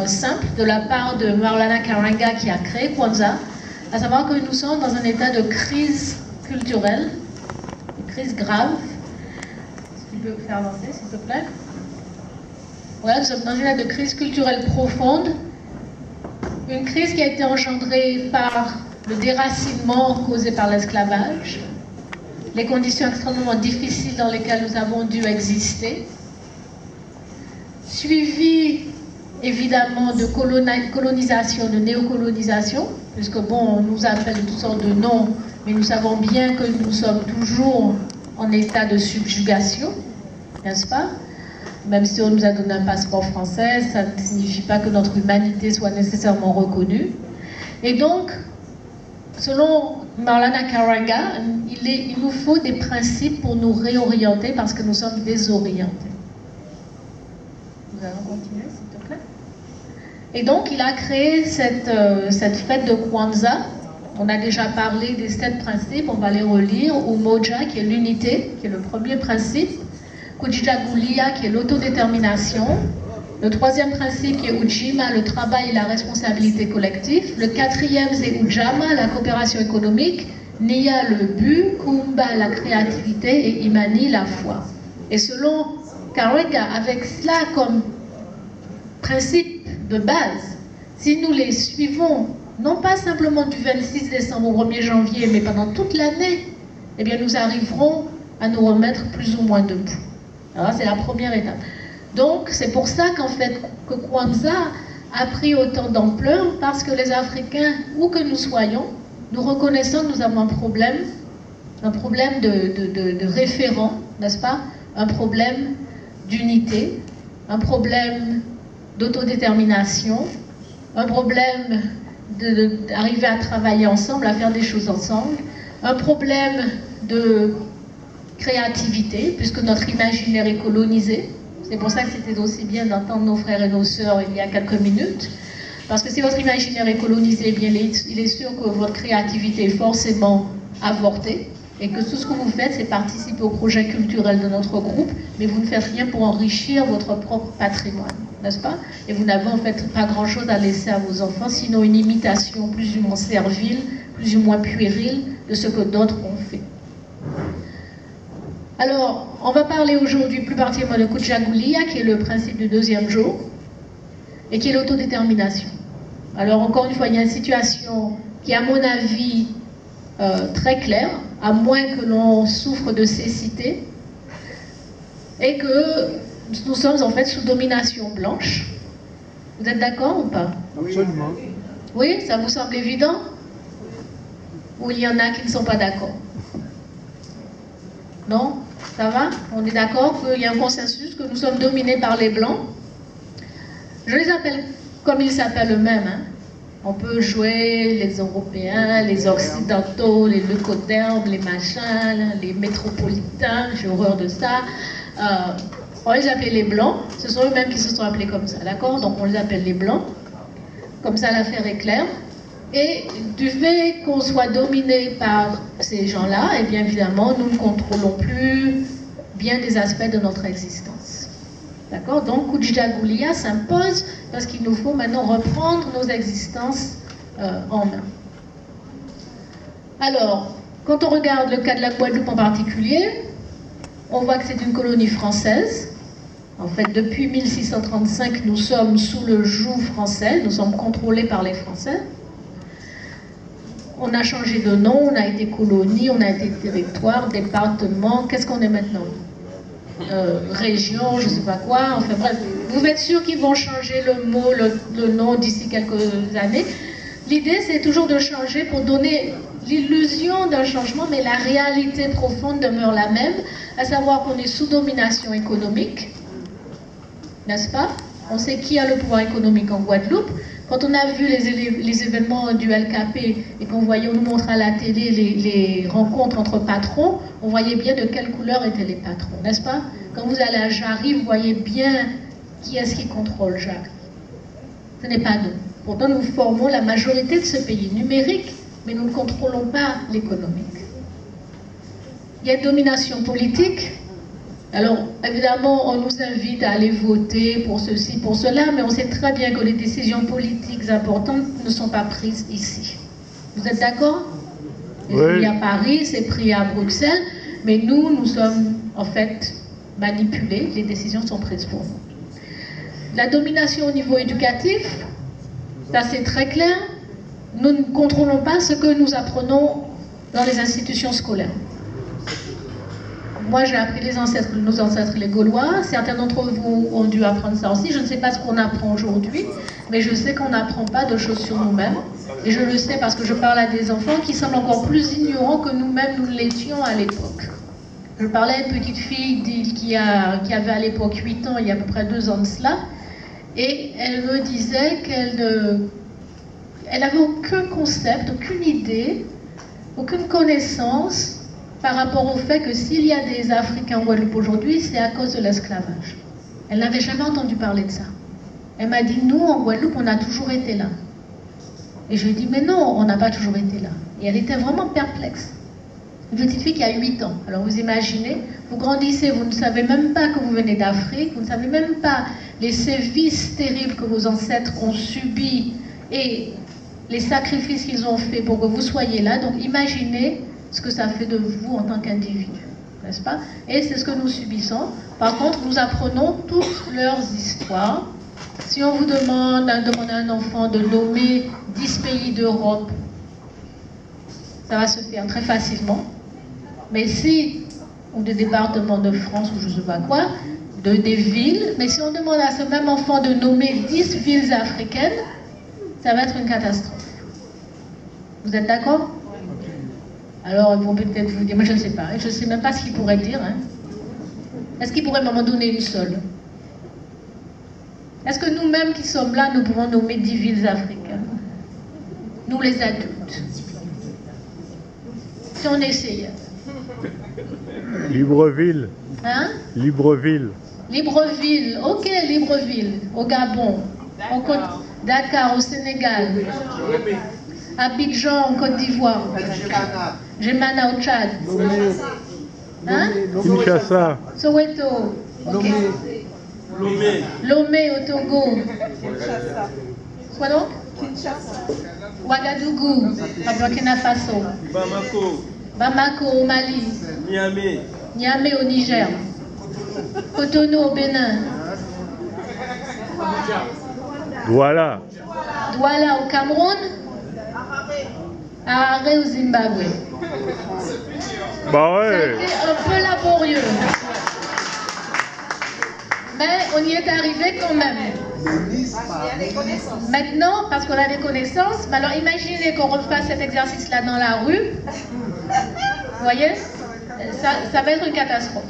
simple de la part de Maulana Karenga qui a créé Kwanzaa, à savoir que nous sommes dans un état de crise culturelle, une crise grave. Si tu peux faire avancer, s'il te plaît. Voilà, nous sommes dans une état de crise culturelle profonde, une crise qui a été engendrée par le déracinement causé par l'esclavage, les conditions extrêmement difficiles dans lesquelles nous avons dû exister, suivi évidemment de colonisation, de néocolonisation, puisque bon, on nous appelle de toutes sortes de noms, mais nous savons bien que nous sommes toujours en état de subjugation, n'est-ce pas? Même si on nous a donné un passeport français, ça ne signifie pas que notre humanité soit nécessairement reconnue. Et donc, selon Maulana Karenga, il nous faut des principes pour nous réorienter parce que nous sommes désorientés. Nous allons continuer, s'il te plaît. Et donc, il a créé cette fête de Kwanzaa. On a déjà parlé des 7 principes, on va les relire. Umoja, qui est l'unité, qui est le premier principe. Kujichagulia, qui est l'autodétermination. Le 3e principe, qui est Ujima, le travail et la responsabilité collective. Le 4e, c'est Ujama, la coopération économique. Nia, le but. Kumba, la créativité. Et Imani, la foi. Et selon Karenga, avec cela comme principe de base, si nous les suivons, non pas simplement du 26 décembre au 1er janvier, mais pendant toute l'année, eh bien nous arriverons à nous remettre plus ou moins debout. Alors c'est la première étape. Donc c'est pour ça qu'en fait que Kwanzaa a pris autant d'ampleur, parce que les Africains, où que nous soyons, nous reconnaissons que nous avons un problème de référent, n'est-ce pas? Un problème d'unité, un problème d'autodétermination, un problème d'arriver à travailler ensemble, à faire des choses ensemble, un problème de créativité, puisque notre imaginaire est colonisé. C'est pour ça que c'était aussi bien d'entendre nos frères et nos sœurs il y a quelques minutes, parce que si votre imaginaire est colonisé, eh bien, il est sûr que votre créativité est forcément avortée, et que tout ce que vous faites, c'est participer au projet culturel de notre groupe, mais vous ne faites rien pour enrichir votre propre patrimoine, n'est-ce pas? Et vous n'avez en fait pas grand-chose à laisser à vos enfants, sinon une imitation plus ou moins servile, plus ou moins puérile de ce que d'autres ont fait. Alors, on va parler aujourd'hui plus particulièrement de Kujichagulia, qui est le principe du 2e jour, et qui est l'autodétermination. Alors, encore une fois, il y a une situation qui, à mon avis, très claire, à moins que l'on souffre de cécité, et que nous sommes en fait sous domination blanche. Vous êtes d'accord ou pas? Absolument. Oui, ça vous semble évident? Ou il y en a qui ne sont pas d'accord? Non? Ça va? On est d'accord qu'il y a un consensus, que nous sommes dominés par les Blancs? Je les appelle comme ils s'appellent eux-mêmes. Hein. On peut jouer les Européens, les Occidentaux, les leucoderbes, les machins, les métropolitains, j'ai horreur de ça. On les appelait les Blancs, ce sont eux-mêmes qui se sont appelés comme ça, d'accord? Donc on les appelle les Blancs, comme ça l'affaire est claire. Et du fait qu'on soit dominé par ces gens-là, eh bien évidemment, nous ne contrôlons plus bien des aspects de notre existence. D'accord? Donc Kujichagulia s'impose parce qu'il nous faut maintenant reprendre nos existences en main. Alors, quand on regarde le cas de la Guadeloupe en particulier, on voit que c'est une colonie française. En fait, depuis 1635, nous sommes sous le joug français, nous sommes contrôlés par les Français. On a changé de nom, on a été colonie, on a été territoire, département, qu'est-ce qu'on est maintenant? Région, je ne sais pas quoi, enfin bref. Vous êtes sûr qu'ils vont changer le mot, le nom d'ici quelques années? L'idée, c'est toujours de changer pour donner l'illusion d'un changement, mais la réalité profonde demeure la même, à savoir qu'on est sous domination économique, n'est-ce pas? On sait qui a le pouvoir économique en Guadeloupe. Quand on a vu les événements du LKP et qu'on voyait, on nous montrait à la télé les rencontres entre patrons, on voyait bien de quelle couleur étaient les patrons, n'est-ce pas? Quand vous allez à Jarry, vous voyez bien qui est-ce qui contrôle Jarry. Ce n'est pas nous. Pourtant, nous formons la majorité de ce pays numérique, mais nous ne contrôlons pas l'économique. Il y a une domination politique, Alors, évidemment, on nous invite à aller voter pour ceci, pour cela, mais on sait très bien que les décisions politiques importantes ne sont pas prises ici. Vous êtes d'accord? C'est pris à Paris, c'est pris à Bruxelles, mais nous sommes en fait manipulés, les décisions sont prises pour nous. La domination au niveau éducatif, ça c'est très clair, nous ne contrôlons pas ce que nous apprenons dans les institutions scolaires. Moi j'ai appris nos ancêtres les Gaulois, certains d'entre vous ont dû apprendre ça aussi, je ne sais pas ce qu'on apprend aujourd'hui, mais je sais qu'on n'apprend pas de choses sur nous-mêmes, et je le sais parce que je parle à des enfants qui semblent encore plus ignorants que nous-mêmes nous l'étions à l'époque. Je parlais à une petite fille qui avait à l'époque 8 ans, il y a à peu près 2 ans de cela, et elle me disait qu'elle n'avait aucun concept, aucune idée, aucune connaissance par rapport au fait que s'il y a des Africains en Guadeloupe aujourd'hui, c'est à cause de l'esclavage. Elle n'avait jamais entendu parler de ça. Elle m'a dit, nous en Guadeloupe, on a toujours été là. Et je lui ai dit, mais non, on n'a pas toujours été là. Et elle était vraiment perplexe. Une petite fille qui a 8 ans. Alors vous imaginez, vous grandissez, vous ne savez même pas que vous venez d'Afrique, vous ne savez même pas les sévices terribles que vos ancêtres ont subis et les sacrifices qu'ils ont faits pour que vous soyez là. Donc imaginez ce que ça fait de vous en tant qu'individu, n'est-ce pas? Et c'est ce que nous subissons. Par contre, nous apprenons toutes leurs histoires. Si on vous demande à un enfant de nommer 10 pays d'Europe, ça va se faire très facilement. Mais si, ou des départements de France, ou je ne sais pas quoi, des villes, mais si on demande à ce même enfant de nommer 10 villes africaines, ça va être une catastrophe. Vous êtes d'accord? Alors, ils vont peut-être vous dire, moi je ne sais pas, je ne sais même pas ce qu'ils pourraient dire. Hein. Est-ce qu'ils pourraient m'en donner une seule? Est-ce que nous-mêmes qui sommes là, nous pouvons nommer 10 villes africaines? Nous les adultes. Si on essayait. Libreville. Hein? Libreville. Libreville, ok, Libreville, au Gabon. Dakar, au Sénégal. Abidjan, en Côte d'Ivoire. Djemana, au Tchad. Hein? Kinshasa. Soweto. Okay. Lomé, au Togo. Quoi donc? Ouagadougou, à Burkina Faso. Bamako, au Mali. Niamey, au Niger. Cotonou, au Bénin. Douala. Douala, au Cameroun. Harare, au Zimbabwe. Bah ouais. C'était un peu laborieux. Mais on y est arrivé quand même. Maintenant, parce qu'on a des connaissances, mais alors imaginez qu'on refasse cet exercice-là dans la rue. Vous voyez, ça va être une catastrophe.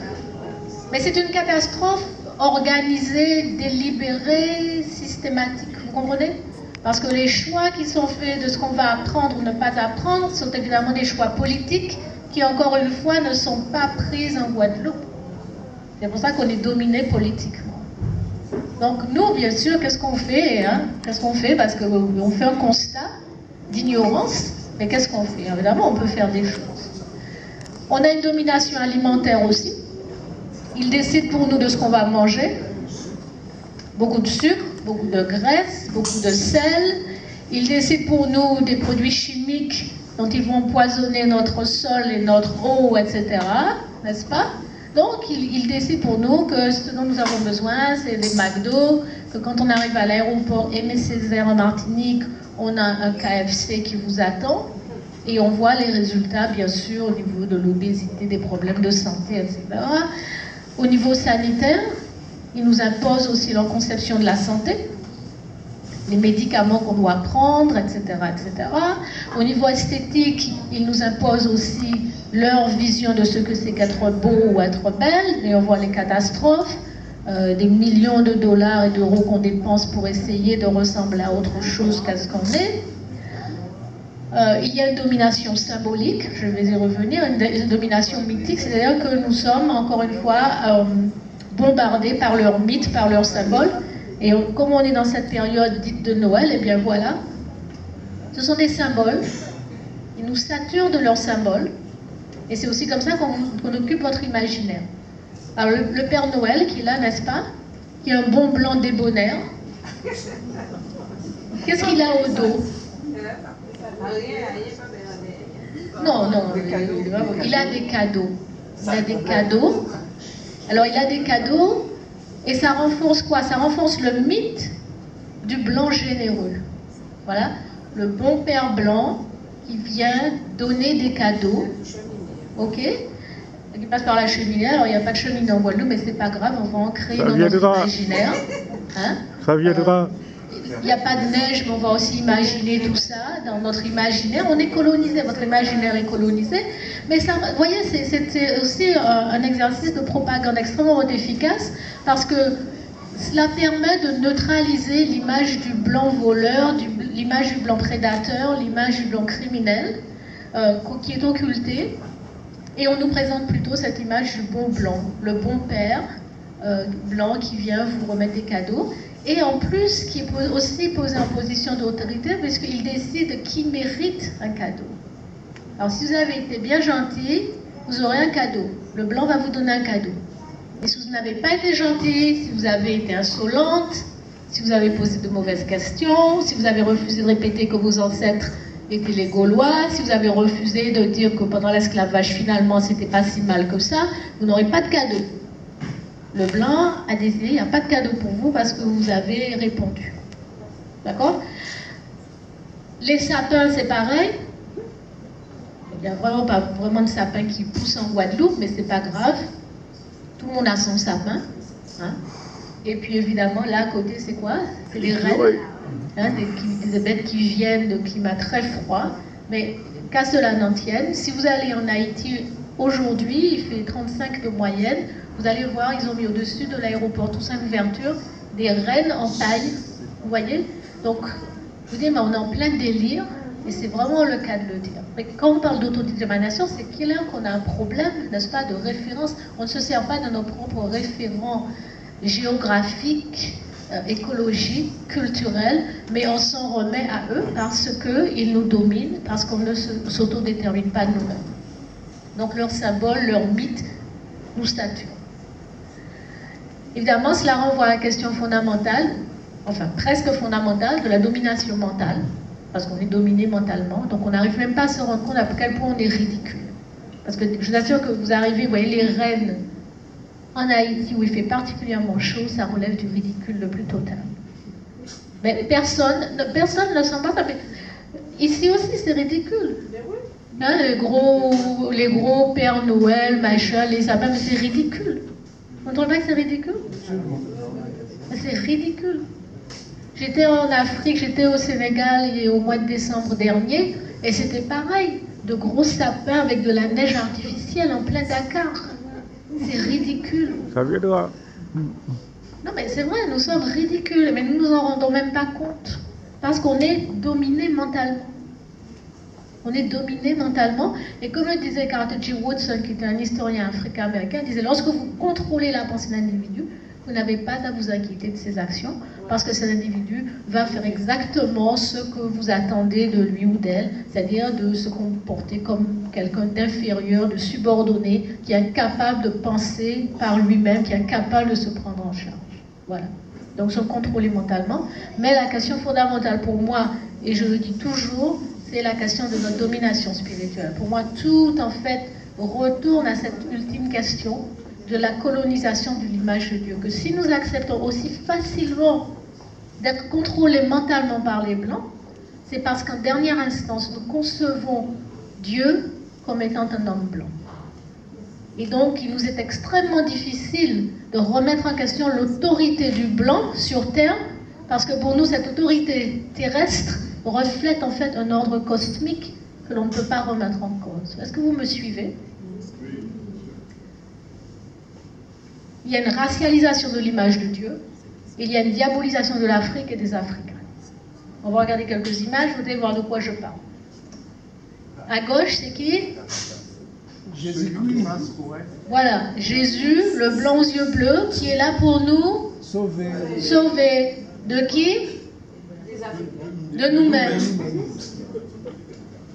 Mais c'est une catastrophe organisée, délibérée, systématique. Vous comprenez? Parce que les choix qui sont faits de ce qu'on va apprendre ou ne pas apprendre sont évidemment des choix politiques qui, encore une fois, ne sont pas pris en Guadeloupe. C'est pour ça qu'on est dominé politiquement. Donc nous, bien sûr, qu'est-ce qu'on fait hein? Qu'est-ce qu'on fait? Parce qu'on fait un constat d'ignorance, mais qu'est-ce qu'on fait? Évidemment, on peut faire des choses. On a une domination alimentaire aussi. Ils décident pour nous de ce qu'on va manger. Beaucoup de sucre, beaucoup de graisse, beaucoup de sel. Ils décident pour nous des produits chimiques dont ils vont empoisonner notre sol et notre eau, etc. N'est-ce pas? Donc, ils décident pour nous que ce dont nous avons besoin, c'est des McDo, que quand on arrive à l'aéroport Aimé Césaire en Martinique, on a un KFC qui vous attend. Et on voit les résultats, bien sûr, au niveau de l'obésité, des problèmes de santé, etc. Au niveau sanitaire, ils nous imposent aussi leur conception de la santé, les médicaments qu'on doit prendre, etc., etc. Au niveau esthétique, ils nous imposent aussi leur vision de ce que c'est qu'être beau ou être belle, et on voit les catastrophes, des millions de dollars et d'euros qu'on dépense pour essayer de ressembler à autre chose qu'à ce qu'on est. Il y a une domination symbolique, je vais y revenir, une domination mythique, c'est-à-dire que nous sommes, encore une fois, bombardés par leurs mythes, par leurs symboles. Et comme on est dans cette période dite de Noël, et bien voilà, ce sont des symboles, ils nous saturent de leurs symboles, et c'est aussi comme ça qu'on occupe votre imaginaire. Alors le Père Noël qui est là, n'est-ce pas? Qui est un bon blanc débonnaire. Qu'est-ce qu'il a au dos? Non, il a des cadeaux. Il a des cadeaux. Alors il a des cadeaux et ça renforce quoi? Ça renforce le mythe du blanc généreux. Voilà, le bon père blanc qui vient donner des cadeaux. Ok? Il passe par la cheminée. Alors il n'y a pas de cheminée en Guadeloupe, mais c'est pas grave, on va en créer dans notre imaginaire. Hein? Ça viendra. Il n'y a pas de neige, mais on va aussi imaginer tout ça dans notre imaginaire. On est colonisé, votre imaginaire est colonisé. Mais ça, vous voyez, c'est aussi un exercice de propagande extrêmement efficace parce que cela permet de neutraliser l'image du blanc voleur, l'image du blanc prédateur, l'image du blanc criminel qui est occultée. Et on nous présente plutôt cette image du bon blanc, le bon père blanc qui vient vous remettre des cadeaux. Et en plus, qui est aussi posé en position d'autorité, puisqu'il décide qui mérite un cadeau. Alors, si vous avez été bien gentil, vous aurez un cadeau. Le blanc va vous donner un cadeau. Et si vous n'avez pas été gentil, si vous avez été insolente, si vous avez posé de mauvaises questions, si vous avez refusé de répéter que vos ancêtres étaient les Gaulois, si vous avez refusé de dire que pendant l'esclavage, finalement, c'était pas si mal que ça, vous n'aurez pas de cadeau. Le blanc a décidé, il n'y a pas de cadeau pour vous parce que vous avez répondu. D'accord? Les sapins, c'est pareil. Il n'y a vraiment pas vraiment de sapin qui pousse en Guadeloupe, mais c'est pas grave. Tout le monde a son sapin. Hein? Et puis évidemment, là à côté, c'est quoi? C'est les rennes. Hein, des bêtes qui viennent de climats très froids. Mais qu'à cela n'en tienne, si vous allez en Haïti aujourd'hui, il fait 35 de moyenne. Vous allez voir, ils ont mis au-dessus de l'aéroport Toussaint-Louverture des rennes en paille. Vous voyez? Donc, je vous dis, mais on est en plein délire, et c'est vraiment le cas de le dire. Mais quand on parle d'autodétermination, c'est qu'il qu'on a un problème, n'est-ce pas, de référence. On ne se sert pas de nos propres référents géographiques, écologiques, culturels, mais on s'en remet à eux parce qu'ils nous dominent, parce qu'on ne s'autodétermine pas nous-mêmes. Donc, leur symbole, leur mythe, nous statuent. Évidemment, cela renvoie à la question fondamentale, enfin presque fondamentale, de la domination mentale, parce qu'on est dominé mentalement, donc on n'arrive même pas à se rendre compte à quel point on est ridicule. Parce que je vous assure que vous arrivez, vous voyez les rennes en Haïti où il fait particulièrement chaud, ça relève du ridicule le plus total. Mais personne ne s'en bat. Ici aussi, c'est ridicule. Hein, les gros Père Noël, machin, les sapins, mais c'est ridicule. Vous ne trouvez pas que c'est ridicule? C'est ridicule. J'étais en Afrique, j'étais au Sénégal au mois de décembre dernier, et c'était pareil, de gros sapins avec de la neige artificielle en plein Dakar. C'est ridicule. Ça viendra. Non mais c'est vrai, nous sommes ridicules, mais nous nous en rendons même pas compte, parce qu'on est dominé mentalement. On est dominé mentalement, et comme le disait Carter G. Woodson, qui était un historien africain-américain, il disait, lorsque vous contrôlez la pensée d'un individu, vous n'avez pas à vous inquiéter de ses actions, parce que cet individu va faire exactement ce que vous attendez de lui ou d'elle, c'est-à-dire de se comporter comme quelqu'un d'inférieur, de subordonné, qui est incapable de penser par lui-même, qui est incapable de se prendre en charge. Voilà. Donc, se contrôler mentalement. Mais la question fondamentale pour moi, et je le dis toujours, c'est la question de notre domination spirituelle. Pour moi, tout en fait retourne à cette ultime question de la colonisation de l'image de Dieu. Que si nous acceptons aussi facilement d'être contrôlés mentalement par les Blancs, c'est parce qu'en dernière instance, nous concevons Dieu comme étant un homme blanc. Et donc, il nous est extrêmement difficile de remettre en question l'autorité du blanc sur terre, parce que pour nous, cette autorité terrestre reflète en fait un ordre cosmique que l'on ne peut pas remettre en cause. Est-ce que vous me suivez? Il y a une racialisation de l'image de Dieu, et il y a une diabolisation de l'Afrique et des Africains. On va regarder quelques images, vous allez voir de quoi je parle. À gauche, c'est qui? Jésus-Christ. Voilà, Jésus, le blanc aux yeux bleus, qui est là pour nous Sauver. sauver. De qui? De nous-mêmes.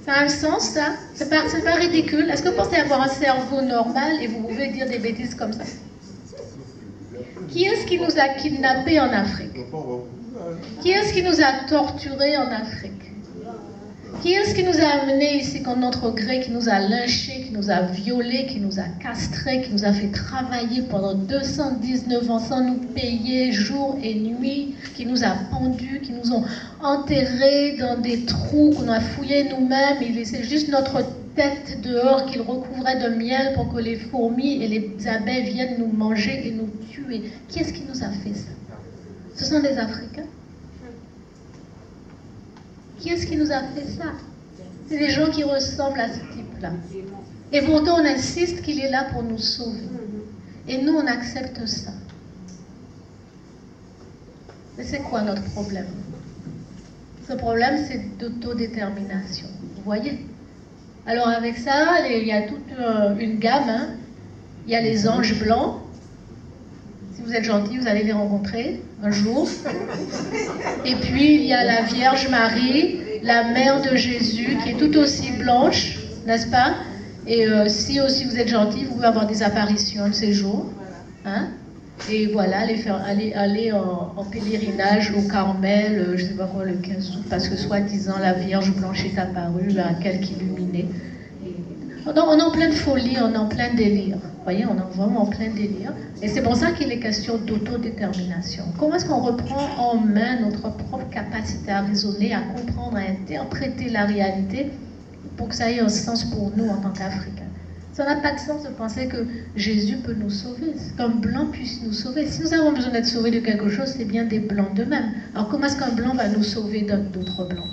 Ça a un sens, ça? C'est pas ridicule? Est-ce que vous pensez avoir un cerveau normal et vous pouvez dire des bêtises comme ça? Qui est-ce qui nous a kidnappés en Afrique? Qui est-ce qui nous a torturés en Afrique? Qui est-ce qui nous a amenés ici contre notre gré, qui nous a lynchés, qui nous a violés, qui nous a castrés, qui nous a fait travailler pendant 219 ans sans nous payer jour et nuit, qui nous a pendus, qui nous ont enterrés dans des trous qu'on a fouillés nous-mêmes. Il laissait juste notre tête dehors qu'il recouvrait de miel pour que les fourmis et les abeilles viennent nous manger et nous tuer. Qui est-ce qui nous a fait ça? Ce sont des Africains. Qui est-ce qui nous a fait ça? C'est des gens qui ressemblent à ce type-là. Et pourtant, on insiste qu'il est là pour nous sauver. Et nous, on accepte ça. Mais c'est quoi notre problème? Ce problème, c'est d'autodétermination. Vous voyez? Alors avec ça, il y a toute une gamme. Hein. Il y a les anges blancs. Si vous êtes gentil, vous allez les rencontrer un jour. Et puis, il y a la Vierge Marie, la mère de Jésus, qui est tout aussi blanche, n'est-ce pas? Et si aussi vous êtes gentil, vous pouvez avoir des apparitions un de ces jours. Hein? Et voilà, aller en pèlerinage au Carmel, je ne sais pas quoi, le 15 août, parce que soi-disant la Vierge blanche est apparue à quelque illuminé. On est en pleine folie, on est en plein délire. Vous voyez, on est vraiment en plein délire. Et c'est pour ça qu'il est question d'autodétermination. Comment est-ce qu'on reprend en main notre propre capacité à raisonner, à comprendre, à interpréter la réalité pour que ça ait un sens pour nous en tant qu'Africains? Ça n'a pas de sens de penser que Jésus peut nous sauver, qu'un blanc puisse nous sauver. Si nous avons besoin d'être sauvés de quelque chose, c'est bien des blancs d'eux-mêmes. Alors comment est-ce qu'un blanc va nous sauver d'autres blancs?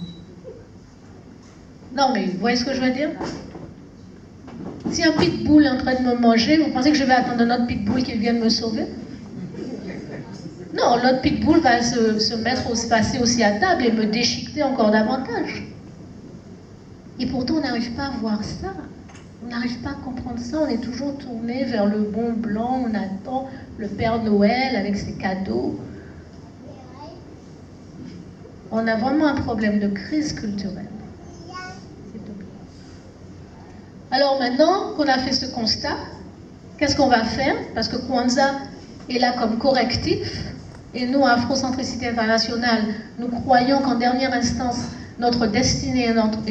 Non, mais vous voyez ce que je veux dire? Si un pitbull est en train de me manger, vous pensez que je vais attendre un autre pitbull qu'il vienne me sauver? Non, l'autre pitbull va se passer aussi à table et me déchiqueter encore davantage. Et pourtant, on n'arrive pas à voir ça. On n'arrive pas à comprendre ça. On est toujours tourné vers le bon blanc. On attend le Père Noël avec ses cadeaux. On a vraiment un problème de crise culturelle. Alors maintenant qu'on a fait ce constat, qu'est-ce qu'on va faire? Parce que Kwanzaa est là comme correctif, et nous, Afrocentricité internationale, nous croyons qu'en dernière instance, notre destinée est entre